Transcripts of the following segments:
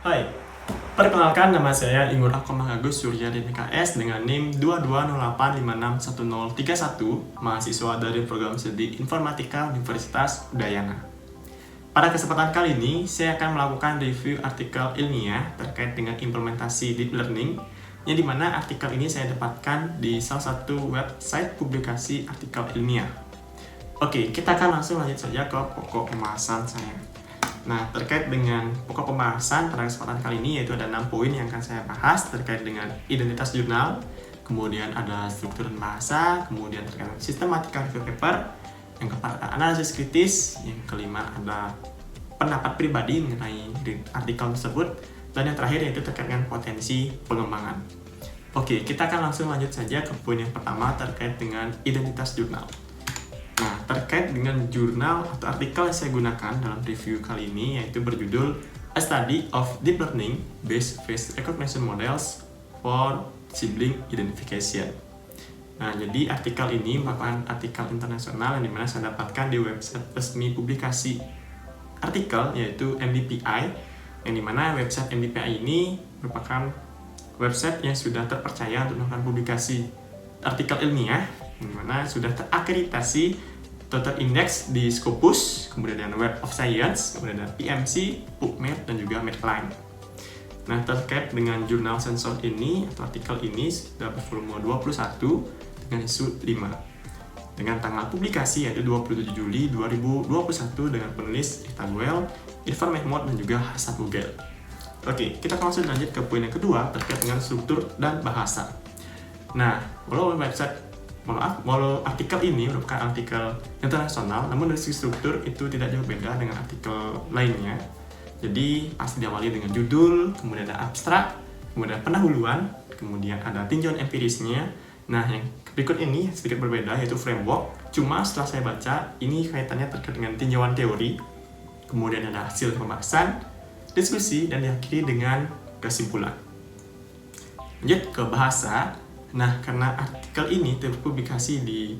Hai, perkenalkan nama saya Ingur Akoma Agus Surya DMKS dengan NIM 2208561031, mahasiswa dari program studi Informatika Universitas Udayana. Pada kesempatan kali ini, saya akan melakukan review artikel ilmiah terkait dengan implementasi deep learning, yang dimana artikel ini saya dapatkan di salah satu website publikasi artikel ilmiah. Oke, kita akan langsung lanjut saja ke pokok pembahasan saya. Nah, terkait dengan pokok pembahasan pada kesempatan kali ini yaitu ada 6 poin yang akan saya bahas terkait dengan identitas jurnal, kemudian ada struktur dan bahasa, kemudian terkait dengan sistematika review paper, yang keempat ada analisis kritis, yang kelima ada pendapat pribadi mengenai artikel tersebut, dan yang terakhir yaitu terkait dengan potensi pengembangan. Oke, kita akan langsung lanjut saja ke poin yang pertama terkait dengan identitas jurnal. Nah, terkait dengan jurnal atau artikel yang saya gunakan dalam review kali ini yaitu berjudul A Study of Deep Learning Based Face Recognition Models for Sibling Identification. Nah, jadi artikel ini merupakan artikel internasional yang dimana saya dapatkan di website resmi publikasi artikel yaitu MDPI, yang dimana website MDPI ini merupakan website yang sudah terpercaya untuk melakukan publikasi artikel ilmiah, yang dimana sudah terakreditasi atau terindeks di Scopus, kemudian ada Web of Science, kemudian ada PMC, PubMed, dan juga Medline. Nah, terkait dengan jurnal sensor ini atau artikel ini sudah bervolume 21 dengan isu 5 dengan tanggal publikasi yaitu 27 Juli 2021 dengan penulis Itaguel, Irfan Mahmud, dan juga Hasan Google. Oke, kita langsung lanjut ke poin yang kedua terkait dengan struktur dan bahasa. Nah, walau artikel ini merupakan artikel internasional, namun dari segi struktur itu tidak jauh beda dengan artikel lainnya. Jadi pasti diawali dengan judul, kemudian ada abstrak, kemudian pendahuluan, kemudian ada tinjauan empirisnya. Nah, yang berikut ini sedikit berbeda yaitu framework. Cuma setelah saya baca, ini kaitannya terkait dengan tinjauan teori, kemudian ada hasil pembahasan, diskusi, dan diakhiri dengan kesimpulan. Lanjut ke bahasa. Nah, karena artikel ini terpublikasi di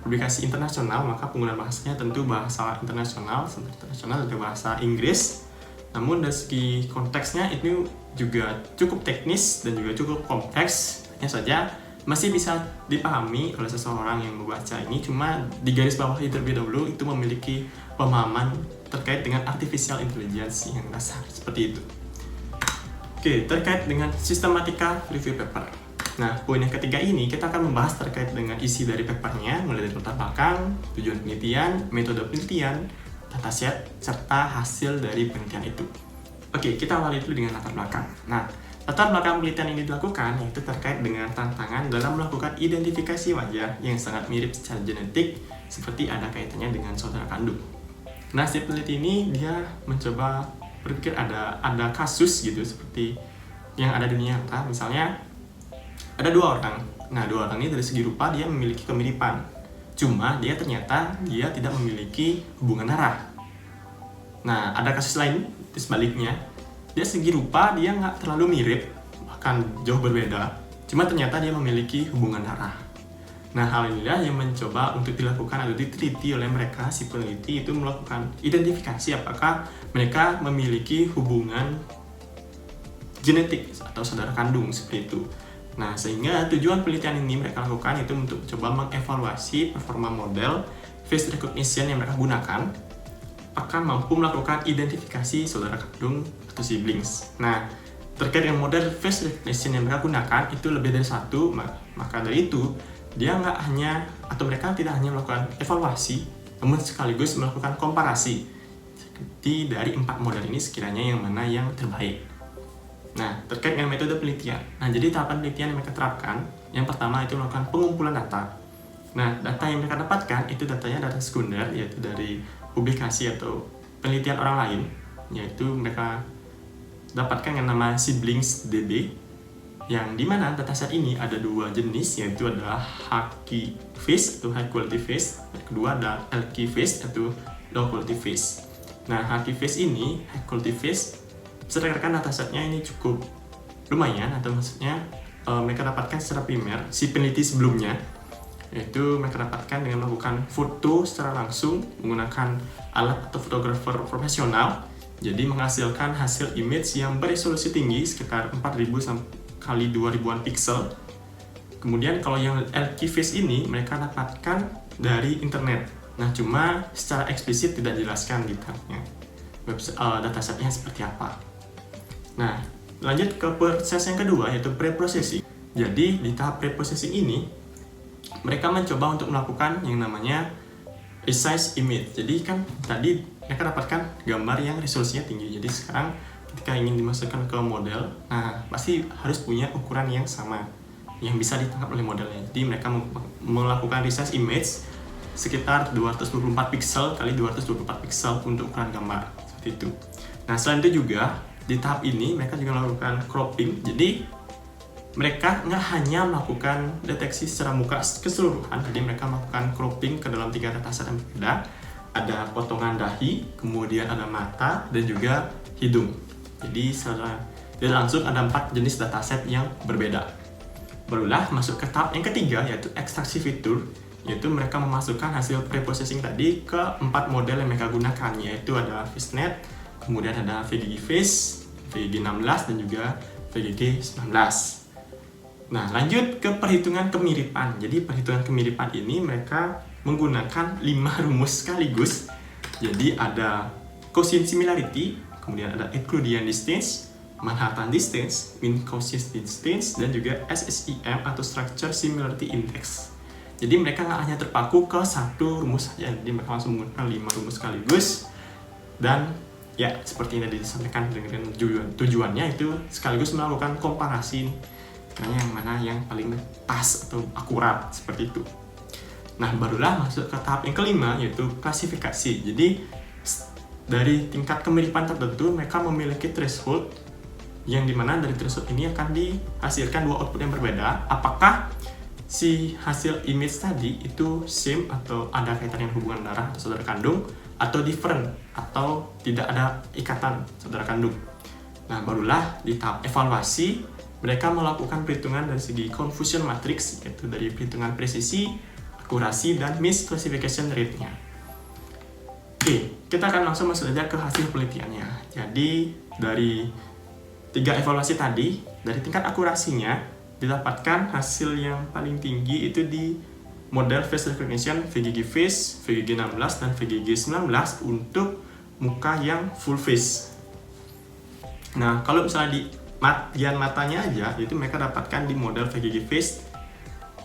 publikasi internasional, maka penggunaan bahasanya tentu bahasa internasional atau bahasa Inggris. Namun dari segi konteksnya itu juga cukup teknis dan juga cukup kompleks. Hanya saja masih bisa dipahami oleh seseorang yang membaca ini, cuma di garis bawah terlebih dahulu itu memiliki pemahaman terkait dengan artificial intelligence yang dasar seperti itu. Oke, terkait dengan sistematika review paper. Nah, poin yang ketiga ini kita akan membahas terkait dengan isi dari papernya, mulai dari latar belakang, tujuan penelitian, metode penelitian, dataset, serta hasil dari penelitian itu. Oke, kita awali dulu dengan latar belakang. Nah, latar belakang penelitian ini dilakukan yaitu terkait dengan tantangan dalam melakukan identifikasi wajah yang sangat mirip secara genetik, seperti ada kaitannya dengan saudara kandung. Nah, si peneliti ini dia mencoba berpikir ada kasus gitu seperti yang ada di dunia nyata, misalnya ada dua orang. Nah, dua orang ini dari segi rupa dia memiliki kemiripan. Cuma dia ternyata tidak memiliki hubungan darah. Nah, ada kasus lain di sebaliknya. Dia segi rupa dia nggak terlalu mirip, bahkan jauh berbeda. Cuma ternyata dia memiliki hubungan darah. Nah, hal inilah yang mencoba untuk dilakukan atau diteliti oleh mereka, si peneliti itu melakukan identifikasi apakah mereka memiliki hubungan genetik atau saudara kandung seperti itu. Nah, sehingga tujuan penelitian ini mereka lakukan itu untuk coba mengevaluasi performa model face recognition yang mereka gunakan, apakah mampu melakukan identifikasi saudara kandung atau siblings. Nah, terkait dengan model face recognition yang mereka gunakan itu lebih dari satu, maka dari itu dia mereka tidak hanya melakukan evaluasi, namun sekaligus melakukan komparasi dari 4 model ini sekiranya yang mana yang terbaik. Nah, terkait dengan metode penelitian. Nah, jadi tahapan penelitian yang mereka terapkan, yang pertama itu melakukan pengumpulan data. Nah, data yang mereka dapatkan itu datanya data sekunder, yaitu dari publikasi atau penelitian orang lain, yaitu mereka dapatkan yang nama siblings DB, yang dimana dataset ini ada 2 jenis, yaitu adalah high face atau high quality face, dan kedua ada low face atau low quality face. Nah, high face ini, high quality face, berdasarkan datasetnya ini cukup lumayan, atau maksudnya mereka dapatkan secara primer si peneliti sebelumnya, yaitu mereka dapatkan dengan melakukan foto secara langsung menggunakan alat atau fotografer profesional Jadi menghasilkan hasil image yang beresolusi tinggi sekitar 4000 kali 2000-an pixel. Kemudian kalau yang LKeyface ini mereka dapatkan dari internet. Nah, cuma secara eksplisit tidak dijelaskan detailnya datasetnya seperti apa. Nah, lanjut ke proses yang kedua, yaitu pre-processing. Jadi di tahap pre-processing ini mereka mencoba untuk melakukan yang namanya resize image. Jadi kan tadi mereka dapatkan gambar yang resolusinya tinggi. Jadi sekarang ketika ingin dimasukkan ke model, nah pasti harus punya ukuran yang sama yang bisa ditangkap oleh modelnya. Jadi mereka melakukan resize image sekitar 224 pixel kali 224 pixel untuk ukuran gambar seperti itu. Nah, selain itu juga di tahap ini mereka juga melakukan cropping. Jadi mereka nggak hanya melakukan deteksi secara muka keseluruhan, jadi mereka melakukan cropping ke dalam 3 dataset yang berbeda. Ada potongan dahi, kemudian ada mata, dan juga hidung. Jadi secara tidak langsung ada 4 jenis dataset yang berbeda. Barulah masuk ke tahap yang ketiga, yaitu ekstraksi fitur, yaitu mereka memasukkan hasil preprocessing tadi ke 4 model yang mereka gunakan, yaitu ada FaceNet, kemudian ada VGGFace, VGG16, dan juga VGG19. Nah, lanjut ke perhitungan kemiripan. Jadi perhitungan kemiripan ini mereka menggunakan 5 rumus sekaligus. Jadi ada quotient similarity, kemudian ada Euclidean distance, Manhattan distance, mean quotient distance, dan juga SSIM atau structure similarity index. Jadi mereka nggak hanya terpaku ke satu rumus saja, jadi mereka langsung menggunakan 5 rumus sekaligus. Dan ya seperti yang tadi disampaikan, dengan tujuannya itu sekaligus melakukan komparasi yang mana yang paling pas atau akurat seperti itu. Nah, barulah masuk ke tahap yang kelima, yaitu klasifikasi. Jadi dari tingkat kemiripan tertentu mereka memiliki threshold, yang dimana dari threshold ini akan dihasilkan 2 output yang berbeda. Apakah si hasil image tadi itu same atau ada kaitan dengan hubungan darah atau saudara kandung, atau different atau tidak ada ikatan saudara kandung. Nah, barulah di tahap evaluasi mereka melakukan perhitungan dari segi confusion matrix, yaitu dari perhitungan presisi, akurasi, dan misclassification rate-nya. Oke, kita akan langsung masuk saja ke hasil penelitiannya. Jadi dari 3 evaluasi tadi, dari tingkat akurasinya didapatkan hasil yang paling tinggi itu di model face recognition VGGFace, VGG16, dan VGG19 untuk muka yang full face. Nah, kalau misalnya di bagian matanya aja, itu mereka dapatkan di model VGGFace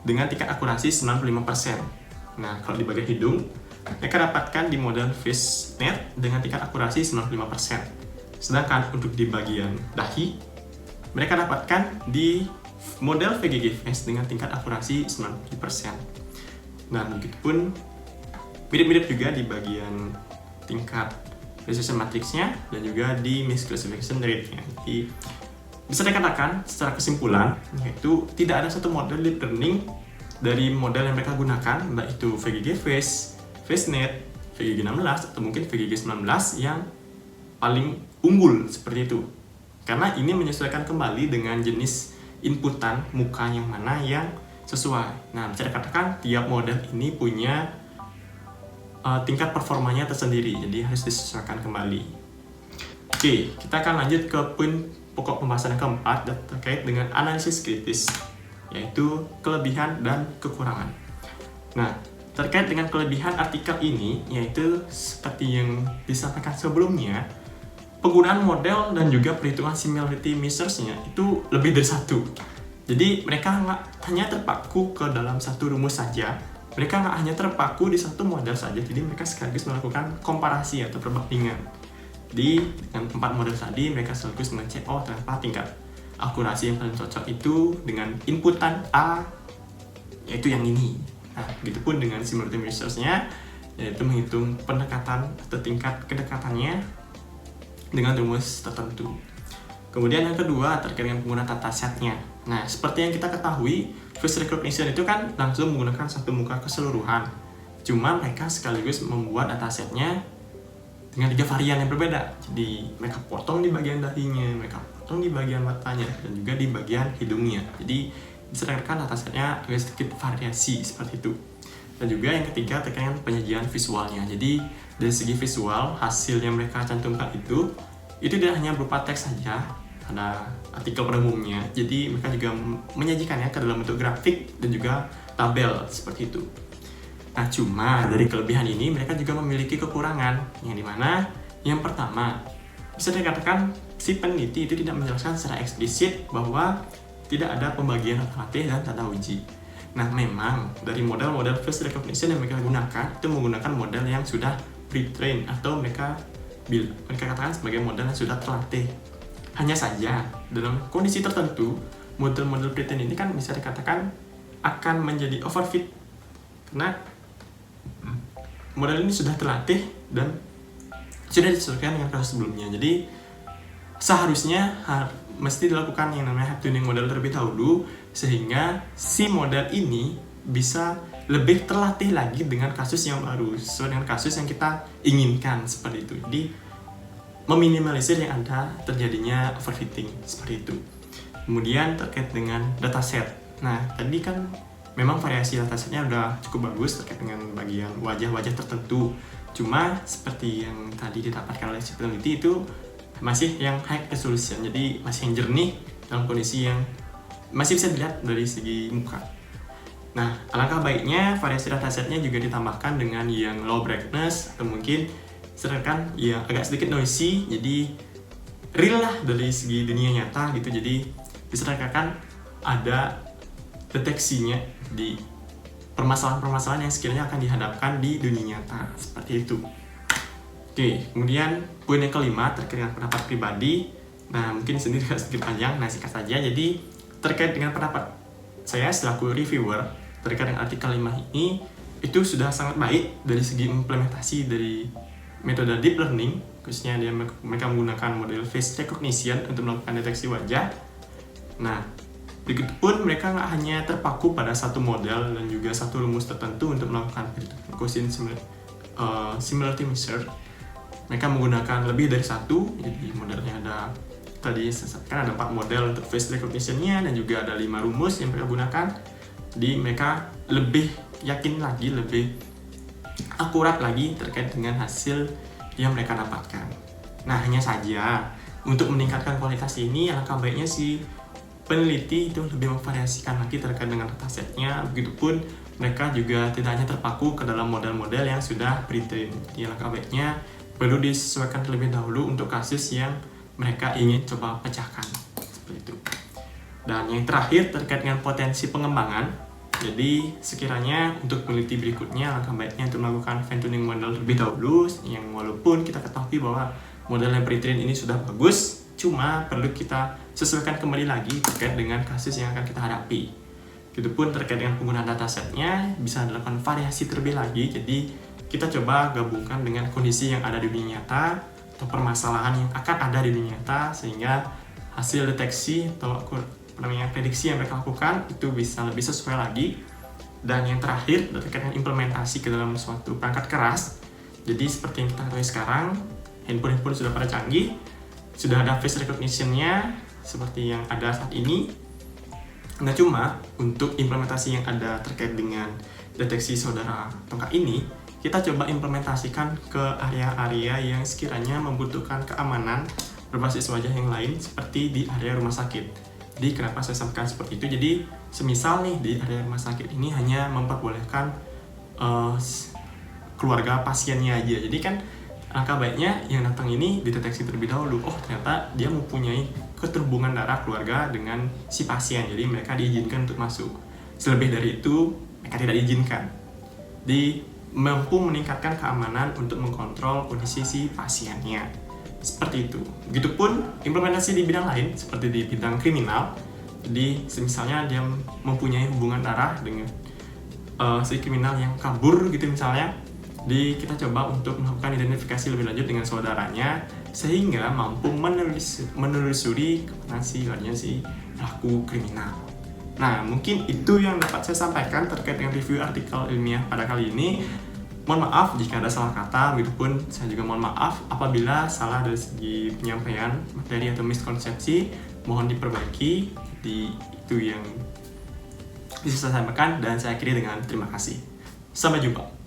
dengan tingkat akurasi 95%. Nah, kalau di bagian hidung, mereka dapatkan di model FaceNet dengan tingkat akurasi 95%. Sedangkan untuk di bagian dahi, mereka dapatkan di model VGGFace dengan tingkat akurasi 90%. Nah, begitupun mirip-mirip juga di bagian tingkat precision matrixnya dan juga di misclassification rate-nya. Jadi bisa dikatakan secara kesimpulan, yaitu tidak ada satu model deep learning dari model yang mereka gunakan, baik itu VGGFace, FaceNet, VGG16, atau mungkin VGG19 yang paling unggul seperti itu. Karena ini menyesuaikan kembali dengan jenis inputan muka yang mana yang sesuai. Nah, bisa dikatakan tiap model ini punya tingkat performanya tersendiri, jadi harus disesuaikan kembali. Oke, kita akan lanjut ke poin pokok pembahasan yang keempat terkait dengan analisis kritis, yaitu kelebihan dan kekurangan. Nah, terkait dengan kelebihan artikel ini, yaitu seperti yang disampaikan sebelumnya, penggunaan model dan juga perhitungan similarity measures-nya itu lebih dari satu. Jadi mereka nggak hanya terpaku ke dalam satu rumus saja, mereka nggak hanya terpaku di satu model saja, jadi mereka sekaligus melakukan komparasi atau perbandingan. Dengan 4 model tadi, mereka sekaligus mengecek, oh ternyata tingkat akurasi yang paling cocok itu dengan inputan A, yaitu yang ini. Nah, begitupun dengan similarity measures-nya, yaitu menghitung pendekatan atau tingkat kedekatannya dengan rumus tertentu. Kemudian yang kedua terkait dengan penggunaan dataset-nya. Nah, seperti yang kita ketahui, face recognition itu kan langsung menggunakan satu muka keseluruhan. Cuma mereka sekaligus membuat datasetnya dengan 3 varian yang berbeda. Jadi mereka potong di bagian dahinya, mereka potong di bagian matanya, dan juga di bagian hidungnya. Jadi bisa dikatakan datasetnya agak sedikit variasi seperti itu. Dan juga yang ketiga terkait dengan penyajian visualnya. Jadi dari segi visual, hasil yang mereka cantumkan itu tidak hanya berupa teks saja, ada artikel pada umumnya. Jadi mereka juga menyajikannya ke dalam bentuk grafik dan juga tabel seperti itu. Nah, cuma dari kelebihan ini mereka juga memiliki kekurangan, yang dimana yang pertama, bisa dikatakan si peneliti itu tidak menjelaskan secara eksplisit bahwa tidak ada pembagian alternatif dan tanda uji. Nah, memang dari model-model face recognition yang mereka gunakan itu menggunakan model yang sudah pre-trained atau mereka katakan sebagai model yang sudah terlatih. Hanya saja dalam kondisi tertentu, model-model pre-trained ini kan bisa dikatakan akan menjadi overfit karena model ini sudah terlatih dan sudah disesuaikan dengan kasus sebelumnya. Jadi seharusnya mesti dilakukan yang namanya head tuning model terlebih dahulu sehingga si model ini bisa lebih terlatih lagi dengan kasus yang baru sesuai dengan kasus yang kita inginkan seperti itu. Jadi meminimalisir yang ada terjadinya overfitting seperti itu. Kemudian terkait dengan dataset. Nah, tadi kan memang variasi datasetnya udah cukup bagus terkait dengan bagian wajah-wajah tertentu. Cuma seperti yang tadi didapatkan oleh si peneliti itu masih yang high resolution, jadi masih yang jernih dalam kondisi yang masih bisa dilihat dari segi muka. Nah, alangkah baiknya variasi datasetnya juga ditambahkan dengan yang low brightness atau mungkin sedangkan yang agak sedikit noisy, jadi real lah dari segi dunia nyata gitu. Jadi bisa dikatakan ada deteksinya di permasalahan-permasalahan yang sekiranya akan dihadapkan di dunia nyata seperti itu. Oke, kemudian poin yang kelima terkait dengan pendapat pribadi. Nah, mungkin sendiri sedikit panjang, nah singkat saja. Jadi terkait dengan pendapat saya selaku reviewer terkait dengan artikel 5 ini, itu sudah sangat baik dari segi implementasi dari metode deep learning, khususnya mereka menggunakan model face recognition untuk melakukan deteksi wajah. Nah, begitupun mereka nggak hanya terpaku pada satu model dan juga satu rumus tertentu untuk melakukan Gaussian similarity measure. Mereka menggunakan lebih dari satu, jadi modelnya ada tadi kan ada 4 model untuk face recognition-nya dan juga ada 5 rumus yang mereka gunakan. Jadi mereka lebih yakin lagi, lebih akurat lagi terkait dengan hasil yang mereka dapatkan. Nah, hanya saja untuk meningkatkan kualitas ini, alangkah baiknya si peneliti itu lebih memvariasikan lagi terkait dengan datasetnya. Begitupun mereka juga tidak hanya terpaku ke dalam model-model yang sudah pre-trained. Jadi alangkah baiknya perlu disesuaikan terlebih dahulu untuk kasus yang mereka ingin coba pecahkan seperti itu. Dan yang terakhir terkait dengan potensi pengembangan. Jadi sekiranya untuk peneliti berikutnya alangkah baiknya untuk melakukan fine tuning model terlebih dahulu, yang walaupun kita ketahui bahwa model yang pre-trained ini sudah bagus, cuma perlu kita sesuaikan kembali lagi terkait dengan kasus yang akan kita hadapi. Begitupun terkait dengan penggunaan datasetnya bisa dilakukan variasi terlebih lagi. Jadi kita coba gabungkan dengan kondisi yang ada di dunia nyata atau permasalahan yang akan ada di dunia nyata sehingga hasil deteksi atau prediksi yang mereka lakukan itu bisa lebih sesuai lagi. Dan yang terakhir terkait dengan implementasi ke dalam suatu perangkat keras. Jadi seperti yang kita ketahui sekarang, handphone sudah pada canggih, sudah ada face recognition-nya seperti yang ada saat ini. Nah, cuma untuk implementasi yang ada terkait dengan deteksi saudara tongkat ini, kita coba implementasikan ke area-area yang sekiranya membutuhkan keamanan berbasis wajah yang lain seperti di area rumah sakit. Jadi kenapa saya sampaikan seperti itu? Jadi semisal nih di area rumah sakit ini hanya memperbolehkan keluarga pasiennya aja. Jadi kan alangkah baiknya yang datang ini dideteksi terlebih dahulu. Oh, ternyata dia mempunyai keterhubungan darah keluarga dengan si pasien. Jadi mereka diizinkan untuk masuk. Selebih dari itu mereka tidak diizinkan. Mampu meningkatkan keamanan untuk mengkontrol kondisi si pasiennya. Seperti itu. Begitupun implementasi di bidang lain seperti di bidang kriminal. Jadi misalnya dia mempunyai hubungan darah dengan si kriminal yang kabur gitu misalnya. Jadi kita coba untuk melakukan identifikasi lebih lanjut dengan saudaranya sehingga mampu menelusuri kemana si pelaku kriminal. Nah, mungkin itu yang dapat saya sampaikan terkait dengan review artikel ilmiah pada kali ini. Mohon maaf jika ada salah kata, begitupun saya juga mohon maaf apabila salah dari segi penyampaian materi atau miskonsepsi, mohon diperbaiki. Jadi itu yang bisa saya sampaikan dan saya akhiri dengan terima kasih. Sampai jumpa.